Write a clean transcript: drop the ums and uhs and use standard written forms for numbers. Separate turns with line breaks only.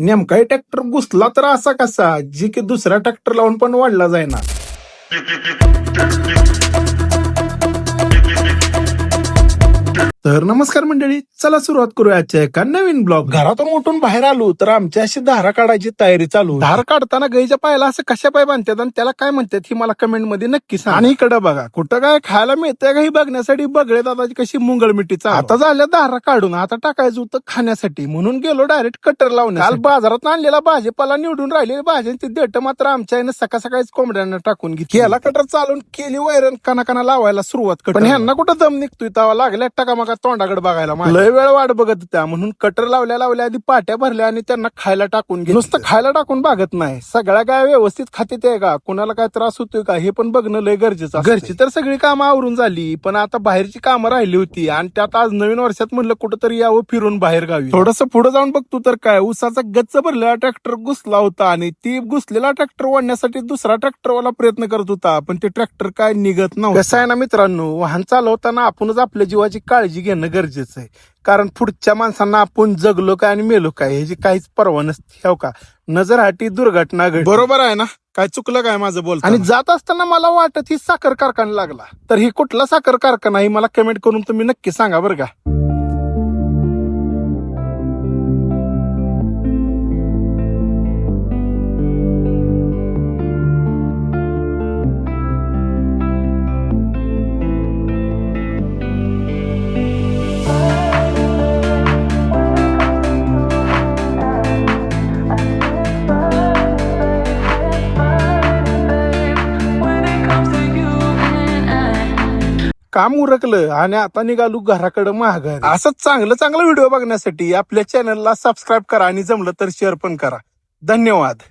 नेमका ट्रॅक्टर घुसला तर असा कसा जी की दुसरा ट्रॅक्टर लावून पण वाढला जाईना. तर नमस्कार मंडळी, चला सुरुवात करूया आजच्या एका नवीन ब्लॉग. घरातून उठून बाहेर आलो तर आमची अशी धारा काढायची तयारी चालू. धार काढताना गाईच्या पायाला असं कशा पाय बांधतात आणि त्याला काय म्हणतात ही मला कमेंट मध्ये नक्की सांगा. आणि इकडे बघा कुठं काय खायला मिळतंय का ही बघण्यासाठी बगळे दादाची कशी मुंगळ मिठीचा. आता झाल्या धारा काढून आता टाकायचं होतं खाण्यासाठी, म्हणून गेलो डायरेक्ट कटर लावून. काल बाजारात आणलेला भाजीपाला निवडून राहिलेली भाज्यांची देठ मात्र आमच्या आईनं सकाळीच कोंबड्यांना टाकून घेतली. केला कटर चालून केली वैरण काना लावायला सुरुवात कर. पण ह्यांना कुठं दम निघतोय तवा लागल्या टाका मग तोंडाकडे बघायला. लय वेळ वाट बघत होत्या म्हणून कटर लावल्या आधी पाट्या भरल्या आणि त्यांना खायला टाकून घे. नुसतं खायला टाकून बघत नाही, सगळ्या काय व्यवस्थित खाते ते का, कुणाला काय त्रास होतोय का हे पण बघणं लय गरजेचं. घरची तर सगळी कामं आवरून झाली, पण आता बाहेरची कामं राहिली होती आणि त्यात आज नवीन वर्षात म्हणलं कुठंतरी यावं फिरून बाहेर गावी. थोडस पुढे जाऊन बघतो तर काय ऊसाचा गच्च भरलेला ट्रॅक्टर घुसला होता आणि ती घुसलेला ट्रॅक्टर ओढण्यासाठी दुसरा ट्रॅक्टरवाला प्रयत्न करत होता, पण ते ट्रॅक्टर काय निघत नव्हतं. कसं आहे ना मित्रांनो, वाहन चालवताना आपणच आपल्या जीवाची काळजी घेणं गरजेचं आहे, कारण पुढच्या माणसांना आपण जगलो काय आणि मेलो काय ह्याची काहीच पर्वा नसते. हो का, नजर हाटी दुर्घटना घडली. बरोबर आहे ना, काय चुकलं काय माझं बोल. आणि जात असताना मला वाटत ही साखर कारखाना लागला, तर ही कुठला साखर कारखाना ही मला कमेंट करून तुम्ही नक्की सांगा बरं का. काम उरकलं आणि आता निघालो घराकडे महागारी. असंच चांगलं व्हिडिओ बघण्यासाठी आपल्या चॅनलला सबस्क्राईब करा आणि जमलं तर शेअर पण करा. धन्यवाद.